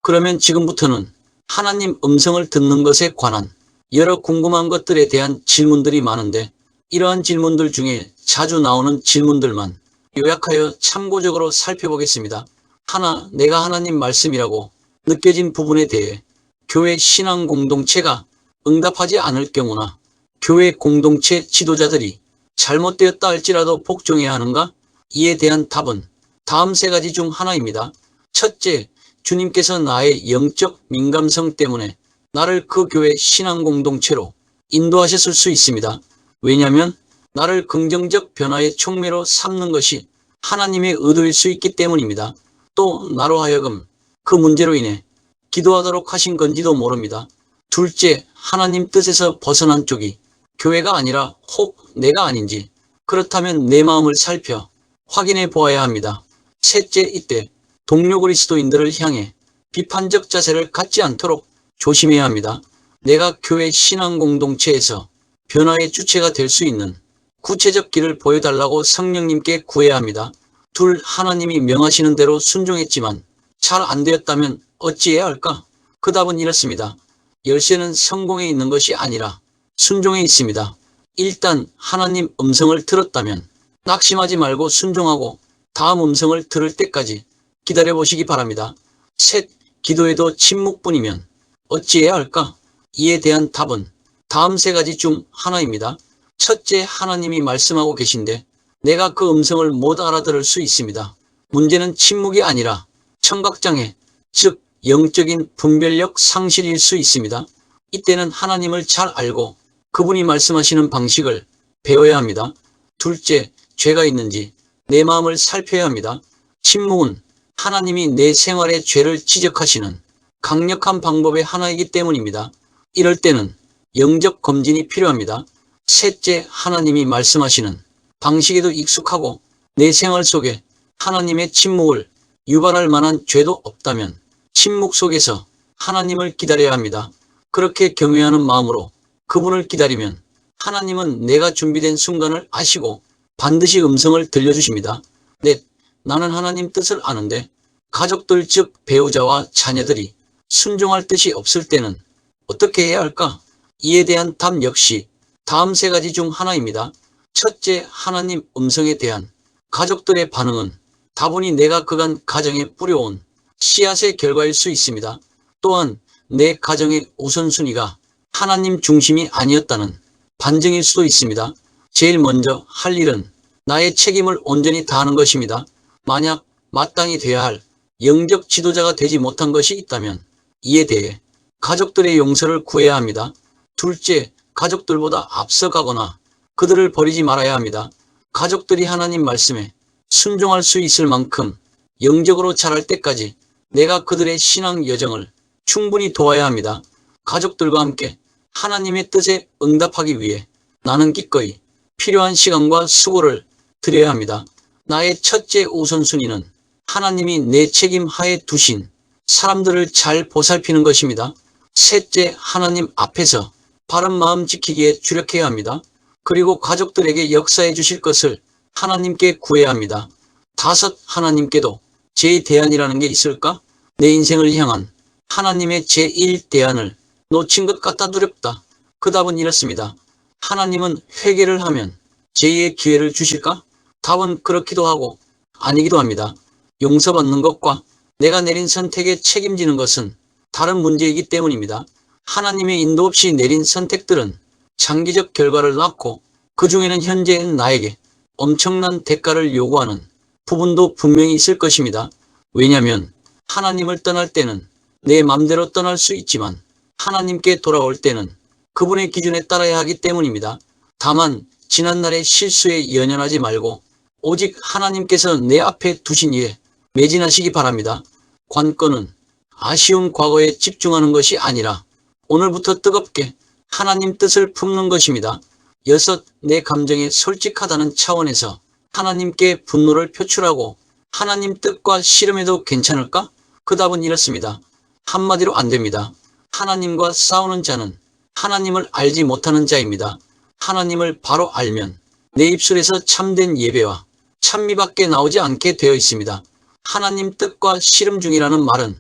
그러면 지금부터는 하나님 음성을 듣는 것에 관한 여러 궁금한 것들에 대한 질문들이 많은데, 이러한 질문들 중에 자주 나오는 질문들만 요약하여 참고적으로 살펴보겠습니다. 하나, 내가 하나님 말씀이라고 느껴진 부분에 대해 교회 신앙 공동체가 응답하지 않을 경우나 교회 공동체 지도자들이 잘못되었다 할지라도 복종해야 하는가? 이에 대한 답은 다음 세 가지 중 하나입니다. 첫째, 주님께서 나의 영적 민감성 때문에 나를 그 교회 신앙 공동체로 인도하셨을 수 있습니다. 왜냐하면 나를 긍정적 변화의 촉매로 삼는 것이 하나님의 의도일 수 있기 때문입니다. 또 나로 하여금 그 문제로 인해 기도하도록 하신 건지도 모릅니다. 둘째, 하나님 뜻에서 벗어난 쪽이 교회가 아니라 혹 내가 아닌지, 그렇다면 내 마음을 살펴 확인해 보아야 합니다. 셋째, 이때 동료 그리스도인들을 향해 비판적 자세를 갖지 않도록 조심해야 합니다. 내가 교회 신앙 공동체에서 변화의 주체가 될 수 있는 구체적 길을 보여달라고 성령님께 구해야 합니다. 둘, 하나님이 명하시는 대로 순종했지만 잘 안 되었다면 어찌해야 할까? 그 답은 이렇습니다. 열쇠는 성공에 있는 것이 아니라 순종에 있습니다. 일단 하나님 음성을 들었다면 낙심하지 말고 순종하고 다음 음성을 들을 때까지 기다려보시기 바랍니다. 셋, 기도에도 침묵뿐이면 어찌해야 할까? 이에 대한 답은 다음 세 가지 중 하나입니다. 첫째, 하나님이 말씀하고 계신데 내가 그 음성을 못 알아들을 수 있습니다. 문제는 침묵이 아니라 청각장애, 즉 영적인 분별력 상실일 수 있습니다. 이때는 하나님을 잘 알고 그분이 말씀하시는 방식을 배워야 합니다. 둘째, 죄가 있는지 내 마음을 살펴야 합니다. 침묵은 하나님이 내 생활의 죄를 지적하시는 강력한 방법의 하나이기 때문입니다. 이럴 때는 영적 검진이 필요합니다. 셋째, 하나님이 말씀하시는 방식에도 익숙하고 내 생활 속에 하나님의 침묵을 유발할 만한 죄도 없다면 침묵 속에서 하나님을 기다려야 합니다. 그렇게 경외하는 마음으로 그분을 기다리면 하나님은 내가 준비된 순간을 아시고 반드시 음성을 들려주십니다. 넷, 나는 하나님 뜻을 아는데 가족들 즉 배우자와 자녀들이 순종할 뜻이 없을 때는 어떻게 해야 할까? 이에 대한 답 역시 다음 세 가지 중 하나입니다. 첫째, 하나님 음성에 대한 가족들의 반응은 다분히 내가 그간 가정에 뿌려온 씨앗의 결과일 수 있습니다. 또한 내 가정의 우선순위가 하나님 중심이 아니었다는 반증일 수도 있습니다. 제일 먼저 할 일은 나의 책임을 온전히 다하는 것입니다. 만약 마땅히 돼야 할 영적 지도자가 되지 못한 것이 있다면 이에 대해 가족들의 용서를 구해야 합니다. 둘째, 가족들보다 앞서가거나 그들을 버리지 말아야 합니다. 가족들이 하나님 말씀에 순종할 수 있을 만큼 영적으로 자랄 때까지 내가 그들의 신앙 여정을 충분히 도와야 합니다. 가족들과 함께 하나님의 뜻에 응답하기 위해 나는 기꺼이 필요한 시간과 수고를 드려야 합니다. 나의 첫째 우선순위는 하나님이 내 책임 하에 두신 사람들을 잘 보살피는 것입니다. 셋째, 하나님 앞에서 바른 마음 지키기에 주력해야 합니다. 그리고 가족들에게 역사해 주실 것을 하나님께 구해야 합니다. 다섯, 하나님께도 제2대안이라는 게 있을까? 내 인생을 향한 하나님의 제1대안을 놓친 것 같아 두렵다. 그 답은 이렇습니다. 하나님은 회개를 하면 제2의 기회를 주실까? 답은 그렇기도 하고 아니기도 합니다. 용서받는 것과 내가 내린 선택에 책임지는 것은 다른 문제이기 때문입니다. 하나님의 인도 없이 내린 선택들은 장기적 결과를 낳고 그 중에는 현재의 나에게 엄청난 대가를 요구하는 부분도 분명히 있을 것입니다. 왜냐하면 하나님을 떠날 때는 내 맘대로 떠날 수 있지만 하나님께 돌아올 때는 그분의 기준에 따라야 하기 때문입니다. 다만 지난날의 실수에 연연하지 말고 오직 하나님께서 내 앞에 두신 일에 매진하시기 바랍니다. 관건은 아쉬운 과거에 집중하는 것이 아니라 오늘부터 뜨겁게 하나님 뜻을 품는 것입니다. 여섯, 내 감정에 솔직하다는 차원에서 하나님께 분노를 표출하고 하나님 뜻과 씨름해도 괜찮을까? 그 답은 이렇습니다. 한마디로 안 됩니다. 하나님과 싸우는 자는 하나님을 알지 못하는 자입니다. 하나님을 바로 알면 내 입술에서 참된 예배와 찬미밖에 나오지 않게 되어 있습니다. 하나님 뜻과 씨름 중이라는 말은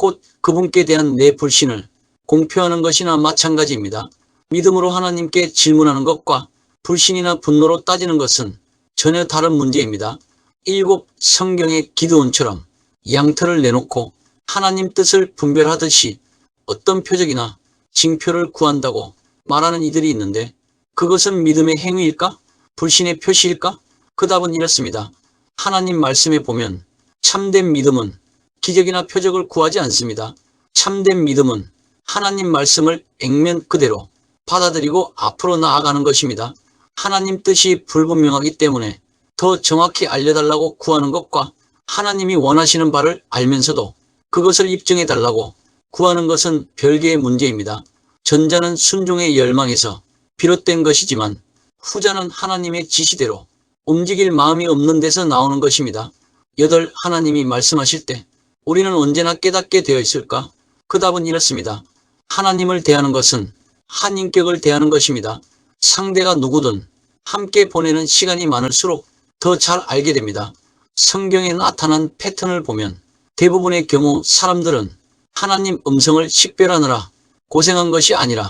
곧 그분께 대한 내 불신을 공표하는 것이나 마찬가지입니다. 믿음으로 하나님께 질문하는 것과 불신이나 분노로 따지는 것은 전혀 다른 문제입니다. 일곱 성경의 기드온처럼 양털을 내놓고 하나님 뜻을 분별하듯이 어떤 표적이나 징표를 구한다고 말하는 이들이 있는데 그것은 믿음의 행위일까? 불신의 표시일까? 그 답은 이렇습니다. 하나님 말씀에 보면 참된 믿음은 기적이나 표적을 구하지 않습니다. 참된 믿음은 하나님 말씀을 액면 그대로 받아들이고 앞으로 나아가는 것입니다. 하나님 뜻이 불분명하기 때문에 더 정확히 알려달라고 구하는 것과 하나님이 원하시는 바를 알면서도 그것을 입증해달라고 구하는 것은 별개의 문제입니다. 전자는 순종의 열망에서 비롯된 것이지만 후자는 하나님의 지시대로 움직일 마음이 없는 데서 나오는 것입니다. 8. 하나님이 말씀하실 때 우리는 언제나 깨닫게 되어 있을까? 그 답은 이렇습니다. 하나님을 대하는 것은 한 인격을 대하는 것입니다. 상대가 누구든 함께 보내는 시간이 많을수록 더 잘 알게 됩니다. 성경에 나타난 패턴을 보면 대부분의 경우 사람들은 하나님 음성을 식별하느라 고생한 것이 아니라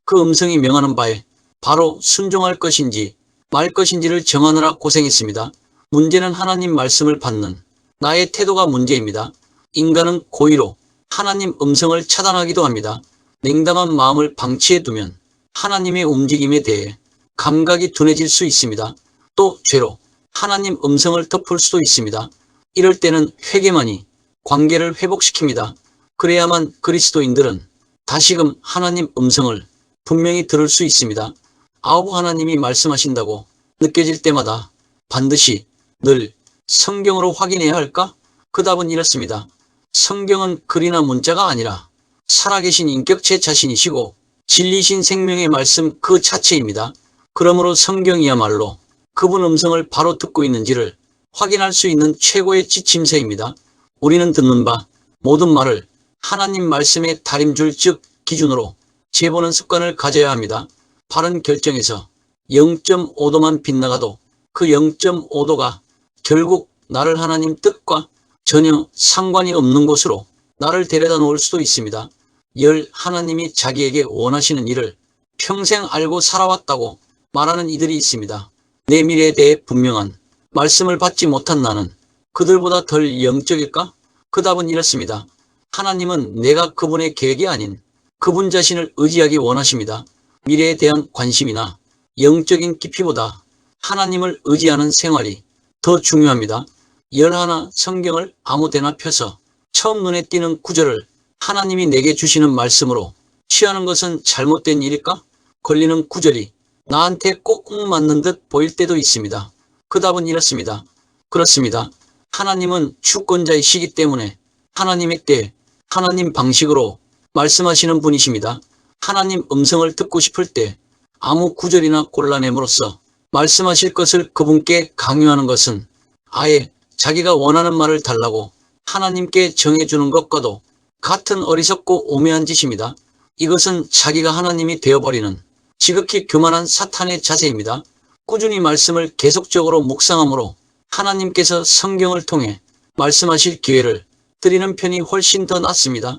그 음성이 명하는 바에 바로 순종할 것인지 말 것인지를 정하느라 고생했습니다. 문제는 하나님 말씀을 받는 나의 태도가 문제입니다. 인간은 고의로 하나님 음성을 차단하기도 합니다. 냉담한 마음을 방치해 두면 하나님의 움직임에 대해 감각이 둔해질 수 있습니다. 또 죄로 하나님 음성을 덮을 수도 있습니다. 이럴 때는 회개만이 관계를 회복시킵니다. 그래야만 그리스도인들은 다시금 하나님 음성을 분명히 들을 수 있습니다. 9. 하나님이 말씀하신다고 느껴질 때마다 반드시 늘 성경으로 확인해야 할까? 그 답은 이렇습니다. 성경은 글이나 문자가 아니라 살아계신 인격 제 자신이시고 진리신 생명의 말씀 그 자체입니다. 그러므로 성경이야말로 그분 음성을 바로 듣고 있는지를 확인할 수 있는 최고의 지침서입니다. 우리는 듣는 바 모든 말을 하나님 말씀의 다림줄 즉 기준으로 재보는 습관을 가져야 합니다. 바른 결정에서 0.5도만 빗나가도 그 0.5도가 결국 나를 하나님 뜻과 전혀 상관이 없는 곳으로 나를 데려다 놓을 수도 있습니다. 10. 하나님이 자기에게 원하시는 일을 평생 알고 살아왔다고 말하는 이들이 있습니다. 내 미래에 대해 분명한 말씀을 받지 못한 나는 그들보다 덜 영적일까? 그 답은 이렇습니다. 하나님은 내가 그분의 계획이 아닌 그분 자신을 의지하기 원하십니다. 미래에 대한 관심이나 영적인 깊이보다 하나님을 의지하는 생활이 더 중요합니다. 11. 성경을 아무데나 펴서 처음 눈에 띄는 구절을 하나님이 내게 주시는 말씀으로 취하는 것은 잘못된 일일까? 걸리는 구절이 나한테 꼭 맞는 듯 보일 때도 있습니다. 그 답은 이렇습니다. 그렇습니다. 하나님은 주권자이시기 때문에 하나님의 때, 하나님 방식으로 말씀하시는 분이십니다. 하나님 음성을 듣고 싶을 때 아무 구절이나 골라냄으로써 말씀하실 것을 그분께 강요하는 것은 아예 자기가 원하는 말을 달라고 하나님께 정해주는 것과도 같은 어리석고 오묘한 짓입니다. 이것은 자기가 하나님이 되어버리는 지극히 교만한 사탄의 자세입니다. 꾸준히 말씀을 계속적으로 묵상함으로 하나님께서 성경을 통해 말씀하실 기회를 드리는 편이 훨씬 더 낫습니다.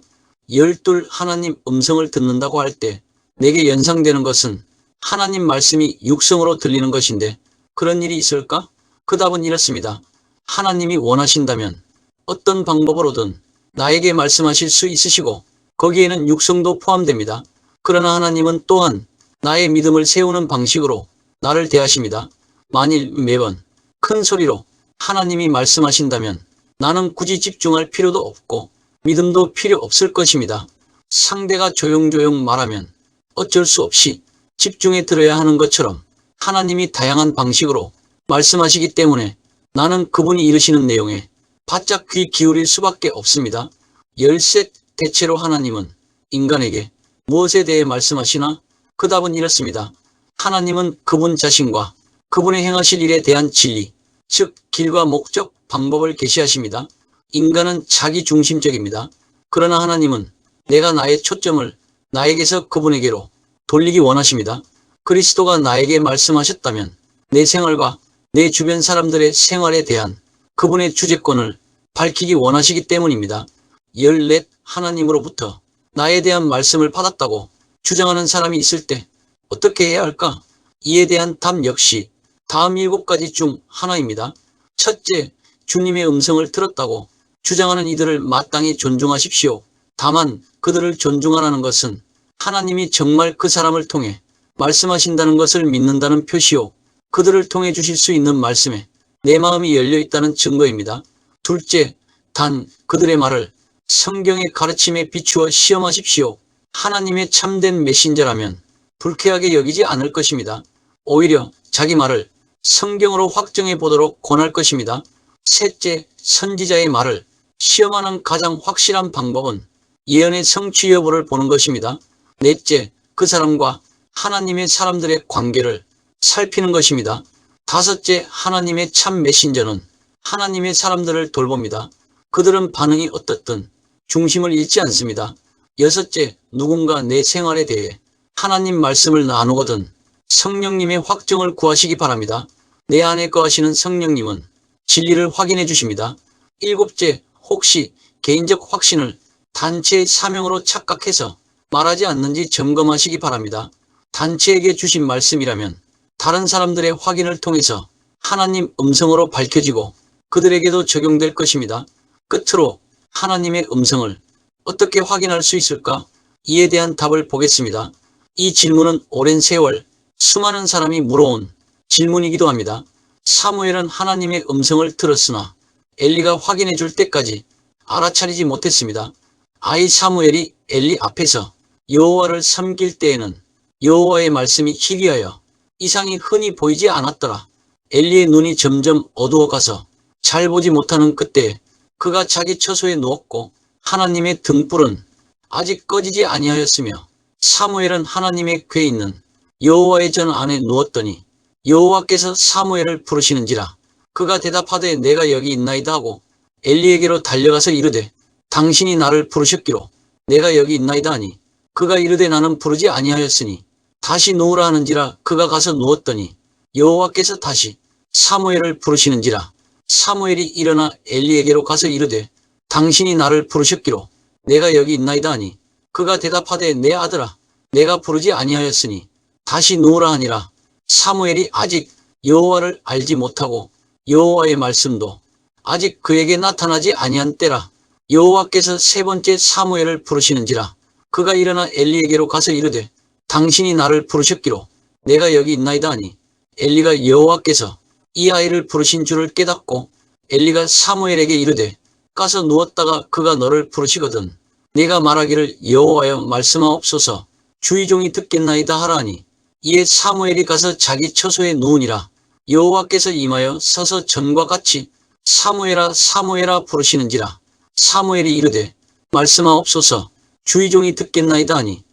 12. 하나님 음성을 듣는다고 할 때 내게 연상되는 것은 하나님 말씀이 육성으로 들리는 것인데 그런 일이 있을까? 그 답은 이렇습니다. 하나님이 원하신다면 어떤 방법으로든 나에게 말씀하실 수 있으시고 거기에는 육성도 포함됩니다. 그러나 하나님은 또한 나의 믿음을 세우는 방식으로 나를 대하십니다. 만일 매번 큰 소리로 하나님이 말씀하신다면 나는 굳이 집중할 필요도 없고 믿음도 필요 없을 것입니다. 상대가 조용조용 말하면 어쩔 수 없이 집중해 들어야 하는 것처럼 하나님이 다양한 방식으로 말씀하시기 때문에 나는 그분이 이르시는 내용에 바짝 귀 기울일 수밖에 없습니다. 13. 대체로 하나님은 인간에게 무엇에 대해 말씀하시나? 그 답은 이렇습니다. 하나님은 그분 자신과 그분의 행하실 일에 대한 진리, 즉 길과 목적, 방법을 계시하십니다. 인간은 자기중심적입니다. 그러나 하나님은 내가 나의 초점을 나에게서 그분에게로 돌리기 원하십니다. 그리스도가 나에게 말씀하셨다면 내 생활과 내 주변 사람들의 생활에 대한 그분의 주재권을 밝히기 원하시기 때문입니다. 14 하나님으로부터 나에 대한 말씀을 받았다고 주장하는 사람이 있을 때 어떻게 해야 할까? 이에 대한 답 역시 다음 7가지 중 하나입니다. 첫째, 주님의 음성을 들었다고 주장하는 이들을 마땅히 존중하십시오. 다만 그들을 존중하라는 것은 하나님이 정말 그 사람을 통해 말씀하신다는 것을 믿는다는 표시요, 그들을 통해 주실 수 있는 말씀에 내 마음이 열려있다는 증거입니다. 둘째, 단 그들의 말을 성경의 가르침에 비추어 시험하십시오. 하나님의 참된 메신저라면 불쾌하게 여기지 않을 것입니다. 오히려 자기 말을 성경으로 확정해 보도록 권할 것입니다. 셋째, 선지자의 말을 시험하는 가장 확실한 방법은 예언의 성취 여부를 보는 것입니다. 넷째, 그 사람과 하나님의 사람들의 관계를 살피는 것입니다. 다섯째, 하나님의 참 메신저는 하나님의 사람들을 돌봅니다. 그들은 반응이 어떻든 중심을 잃지 않습니다. 여섯째, 누군가 내 생활에 대해 하나님 말씀을 나누거든 성령님의 확정을 구하시기 바랍니다. 내 안에 거하시는 성령님은 진리를 확인해 주십니다. 일곱째, 혹시 개인적 확신을 단체의 사명으로 착각해서 말하지 않는지 점검하시기 바랍니다. 단체에게 주신 말씀이라면 다른 사람들의 확인을 통해서 하나님 음성으로 밝혀지고 그들에게도 적용될 것입니다. 끝으로 하나님의 음성을 어떻게 확인할 수 있을까? 이에 대한 답을 보겠습니다. 이 질문은 오랜 세월 수많은 사람이 물어온 질문이기도 합니다. 사무엘은 하나님의 음성을 들었으나 엘리가 확인해 줄 때까지 알아차리지 못했습니다. 아이 사무엘이 엘리 앞에서 여호와를 섬길 때에는 여호와의 말씀이 희귀하여 이상이 흔히 보이지 않았더라. 엘리의 눈이 점점 어두워가서 잘 보지 못하는 그때 그가 자기 처소에 누웠고 하나님의 등불은 아직 꺼지지 아니하였으며 사무엘은 하나님의 궤에 있는 여호와의 전 안에 누웠더니 여호와께서 사무엘을 부르시는지라. 그가 대답하되 내가 여기 있나이다 하고 엘리에게로 달려가서 이르되 당신이 나를 부르셨기로 내가 여기 있나이다 하니 그가 이르되 나는 부르지 아니하였으니 다시 누우라 하는지라. 그가 가서 누웠더니 여호와께서 다시 사무엘을 부르시는지라. 사무엘이 일어나 엘리에게로 가서 이르되 당신이 나를 부르셨기로 내가 여기 있나이다 하니 그가 대답하되 내 아들아 내가 부르지 아니하였으니 다시 누우라 하니라. 사무엘이 아직 여호와를 알지 못하고 여호와의 말씀도 아직 그에게 나타나지 아니한 때라. 여호와께서 세 번째 사무엘을 부르시는지라. 그가 일어나 엘리에게로 가서 이르되 당신이 나를 부르셨기로 내가 여기 있나이다 하니 엘리가 여호와께서 이 아이를 부르신 줄을 깨닫고 엘리가 사무엘에게 이르되 가서 누웠다가 그가 너를 부르시거든 네가 말하기를 여호와여 말씀하옵소서 주의 종이 듣겠나이다 하라니. 이에 사무엘이 가서 자기 처소에 누우니라. 여호와께서 임하여 서서 전과 같이 사무엘아 사무엘아 부르시는지라. 사무엘이 이르되 말씀하옵소서 주의 종이 듣겠나이다 하니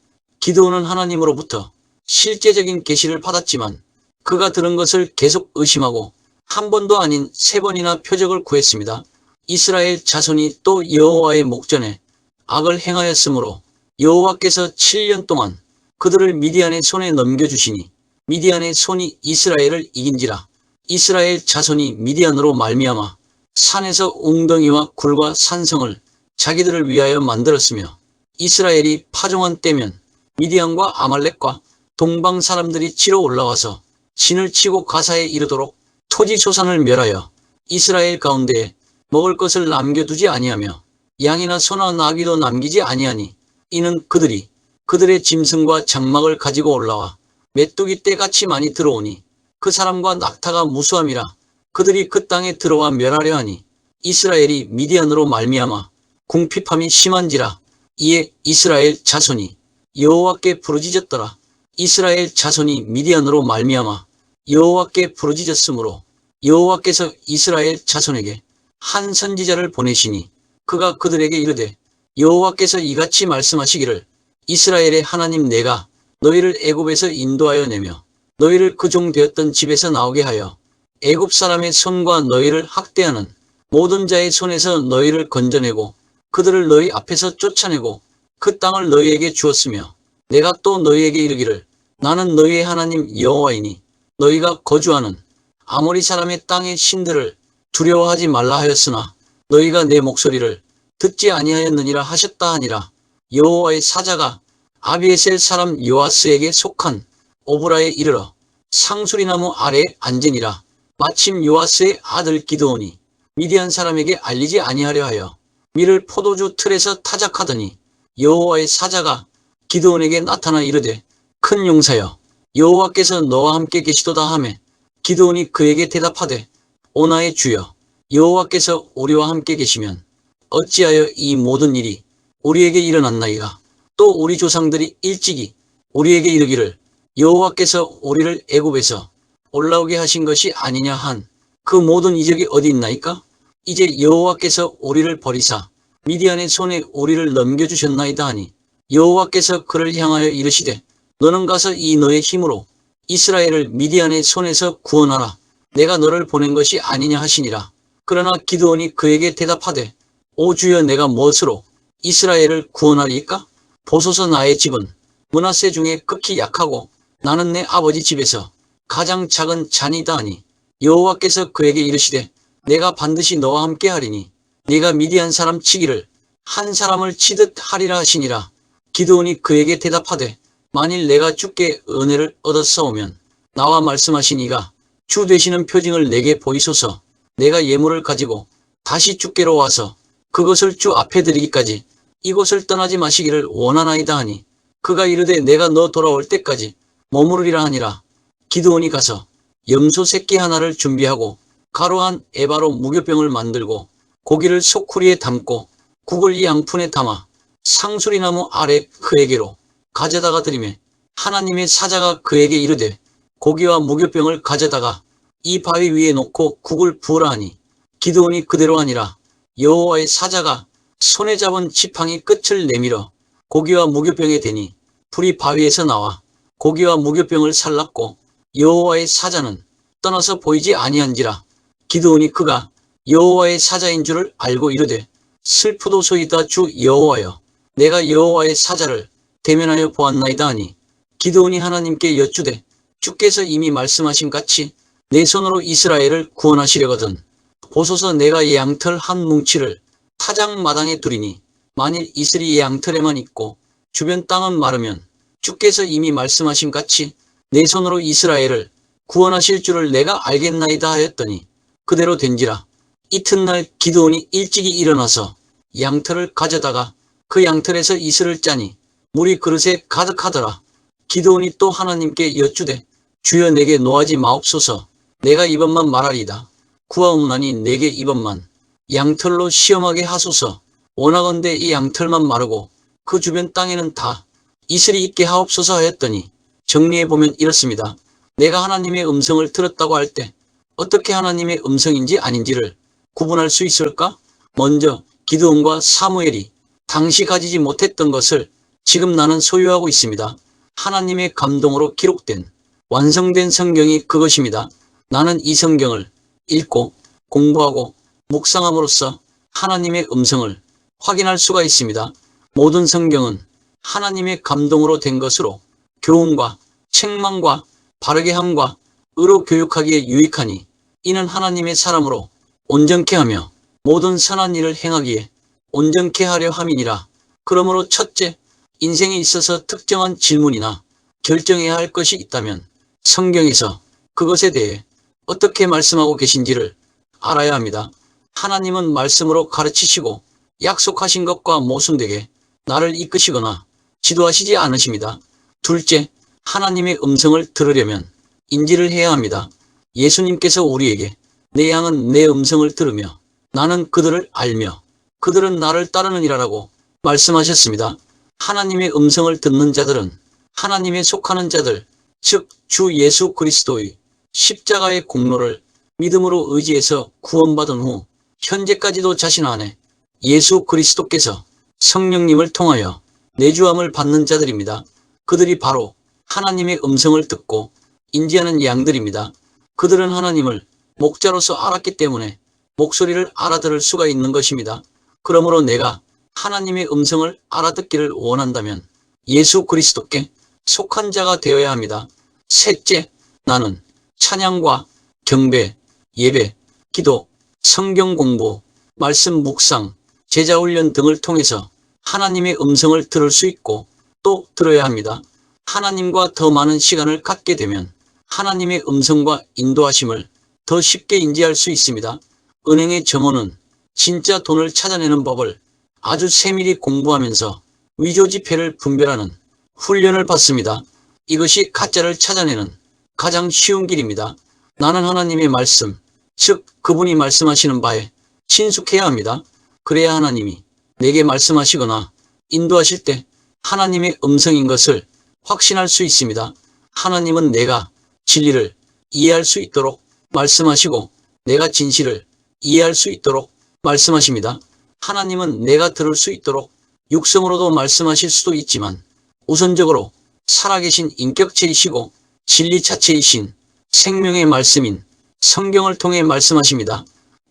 기드온은 하나님으로부터 실제적인 계시를 받았지만 그가 들은 것을 계속 의심하고 한 번도 아닌 3번이나 표적을 구했습니다. 이스라엘 자손이 또 여호와의 목전에 악을 행하였으므로 여호와께서 7년 동안 그들을 미디안의 손에 넘겨주시니 미디안의 손이 이스라엘을 이긴지라. 이스라엘 자손이 미디안으로 말미암아 산에서 웅덩이와 굴과 산성을 자기들을 위하여 만들었으며 이스라엘이 파종한 때면 미디안과 아말렉과 동방 사람들이 치러 올라와서 진을 치고 가사에 이르도록 토지 소산을 멸하여 이스라엘 가운데에 먹을 것을 남겨두지 아니하며 양이나 소나 나귀도 남기지 아니하니 이는 그들이 그들의 짐승과 장막을 가지고 올라와 메뚜기 떼같이 많이 들어오니 그 사람과 낙타가 무수함이라. 그들이 그 땅에 들어와 멸하려 하니 이스라엘이 미디안으로 말미암아 궁핍함이 심한지라. 이에 이스라엘 자손이 여호와께 부르짖었더라. 이스라엘 자손이 미디안으로 말미암아 여호와께 부르짖었으므로 여호와께서 이스라엘 자손에게 한 선지자를 보내시니 그가 그들에게 이르되 여호와께서 이같이 말씀하시기를 이스라엘의 하나님 내가 너희를 애굽에서 인도하여 내며 너희를 그 종 되었던 집에서 나오게 하여 애굽 사람의 손과 너희를 학대하는 모든 자의 손에서 너희를 건져내고 그들을 너희 앞에서 쫓아내고 그 땅을 너희에게 주었으며 내가 또 너희에게 이르기를 나는 너희의 하나님 여호와이니 너희가 거주하는 아모리 사람의 땅의 신들을 두려워하지 말라 하였으나 너희가 내 목소리를 듣지 아니하였느니라 하셨다 하니라. 여호와의 사자가 아비에셀 사람 요아스에게 속한 오브라에 이르러 상수리나무 아래에 앉으니라. 마침 요아스의 아들 기드온이 미디안 사람에게 알리지 아니하려 하여 밀을 포도주 틀에서 타작하더니 여호와의 사자가 기드온에게 나타나 이르되 큰 용사여 여호와께서 너와 함께 계시도다 하매 기드온이 그에게 대답하되 오나의 주여 여호와께서 우리와 함께 계시면 어찌하여 이 모든 일이 우리에게 일어났나이까. 또 우리 조상들이 일찍이 우리에게 이르기를 여호와께서 우리를 애굽에서 올라오게 하신 것이 아니냐 한 그 모든 이적이 어디 있나이까. 이제 여호와께서 우리를 버리사 미디안의 손에 우리를 넘겨주셨나이다 하니 여호와께서 그를 향하여 이르시되 너는 가서 이 너의 힘으로 이스라엘을 미디안의 손에서 구원하라. 내가 너를 보낸 것이 아니냐 하시니라. 그러나 기드온이 그에게 대답하되 오 주여 내가 무엇으로 이스라엘을 구원하리이까. 보소서 나의 집은 므낫세 중에 극히 약하고 나는 내 아버지 집에서 가장 작은 잔이다 하니 여호와께서 그에게 이르시되 내가 반드시 너와 함께 하리니 네가 미디안 사람 치기를 한 사람을 치듯 하리라 하시니라. 기드온이 그에게 대답하되 만일 내가 주께 은혜를 얻었사오면 나와 말씀하신 이가 주 되시는 표징을 내게 보이소서. 내가 예물을 가지고 다시 주께로 와서 그것을 주 앞에 드리기까지 이곳을 떠나지 마시기를 원하나이다 하니 그가 이르되 내가 너 돌아올 때까지 머무르리라 하니라. 기드온이 가서 염소 새끼 하나를 준비하고 가루한 에바로 무교병을 만들고 고기를 소쿠리에 담고 국을 이 양푼에 담아 상수리나무 아래 그에게로 가져다가 드리매 하나님의 사자가 그에게 이르되 고기와 무교병을 가져다가 이 바위 위에 놓고 국을 부으라 하니 기드온이 그대로 하니라. 여호와의 사자가 손에 잡은 지팡이 끝을 내밀어 고기와 무교병에 대니 불이 바위에서 나와 고기와 무교병을 살랐고 여호와의 사자는 떠나서 보이지 아니한지라. 기드온이 그가 여호와의 사자인 줄을 알고 이르되 슬프도소이다 주 여호와여 내가 여호와의 사자를 대면하여 보았나이다 하니 기드온이 하나님께 여쭈되 주께서 이미 말씀하신 같이 내 손으로 이스라엘을 구원하시려거든 보소서 내가 이 양털 한 뭉치를 타작 마당에 두리니 만일 이슬이 이 양털에만 있고 주변 땅은 마르면 주께서 이미 말씀하신 같이 내 손으로 이스라엘을 구원하실 줄을 내가 알겠나이다 하였더니 그대로 된지라. 이튿날 기드온이 일찍이 일어나서 양털을 가져다가 그 양털에서 이슬을 짜니 물이 그릇에 가득하더라. 기드온이 또 하나님께 여쭈되 주여 내게 노하지 마옵소서. 내가 이번만 말하리이다. 구하옵나니 내게 이번만 양털로 시험하게 하소서. 원하건대 이 양털만 마르고 그 주변 땅에는 다 이슬이 있게 하옵소서 하였더니 정리해보면 이렇습니다. 내가 하나님의 음성을 들었다고 할 때 어떻게 하나님의 음성인지 아닌지를 구분할 수 있을까? 먼저 기드온과 사무엘이 당시 가지지 못했던 것을 지금 나는 소유하고 있습니다. 하나님의 감동으로 기록된 완성된 성경이 그것입니다. 나는 이 성경을 읽고 공부하고 묵상함으로써 하나님의 음성을 확인할 수가 있습니다. 모든 성경은 하나님의 감동으로 된 것으로 교훈과 책망과 바르게 함과 의로 교육하기에 유익하니 이는 하나님의 사람으로 온전케 하며 모든 선한 일을 행하기에 온전케 하려 함이니라. 그러므로 첫째, 인생에 있어서 특정한 질문이나 결정해야 할 것이 있다면 성경에서 그것에 대해 어떻게 말씀하고 계신지를 알아야 합니다. 하나님은 말씀으로 가르치시고 약속하신 것과 모순되게 나를 이끄시거나 지도하시지 않으십니다. 둘째, 하나님의 음성을 들으려면 인지를 해야 합니다. 예수님께서 우리에게 내 양은 내 음성을 들으며 나는 그들을 알며 그들은 나를 따르느니라라고 말씀하셨습니다. 하나님의 음성을 듣는 자들은 하나님에 속하는 자들, 즉 주 예수 그리스도의 십자가의 공로를 믿음으로 의지해서 구원받은 후 현재까지도 자신 안에 예수 그리스도께서 성령님을 통하여 내주함을 받는 자들입니다. 그들이 바로 하나님의 음성을 듣고 인지하는 양들입니다. 그들은 하나님을 목자로서 알았기 때문에 목소리를 알아들을 수가 있는 것입니다. 그러므로 내가 하나님의 음성을 알아듣기를 원한다면 예수 그리스도께 속한 자가 되어야 합니다. 셋째, 나는 찬양과 경배, 예배, 기도, 성경 공부, 말씀 묵상, 제자 훈련 등을 통해서 하나님의 음성을 들을 수 있고 또 들어야 합니다. 하나님과 더 많은 시간을 갖게 되면 하나님의 음성과 인도하심을 더 쉽게 인지할 수 있습니다. 은행의 점원은 진짜 돈을 찾아내는 법을 아주 세밀히 공부하면서 위조지폐를 분별하는 훈련을 받습니다. 이것이 가짜를 찾아내는 가장 쉬운 길입니다. 나는 하나님의 말씀, 즉 그분이 말씀하시는 바에 친숙해야 합니다. 그래야 하나님이 내게 말씀하시거나 인도하실 때 하나님의 음성인 것을 확신할 수 있습니다. 하나님은 내가 진리를 이해할 수 있도록 말씀하시고 내가 진실을 이해할 수 있도록 말씀하십니다. 하나님은 내가 들을 수 있도록 육성으로도 말씀하실 수도 있지만 우선적으로 살아계신 인격체이시고 진리 자체이신 생명의 말씀인 성경을 통해 말씀하십니다.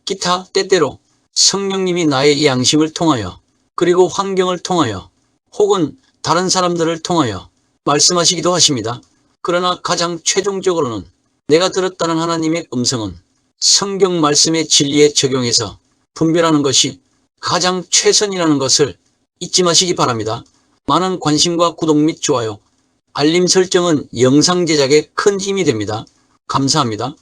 기타 때때로 성령님이 나의 양심을 통하여 그리고 환경을 통하여 혹은 다른 사람들을 통하여 말씀하시기도 하십니다. 그러나 가장 최종적으로는 내가 들었다는 하나님의 음성은 성경 말씀의 진리에 적용해서 분별하는 것이 가장 최선이라는 것을 잊지 마시기 바랍니다. 많은 관심과 구독 및 좋아요, 알림 설정은 영상 제작에 큰 힘이 됩니다. 감사합니다.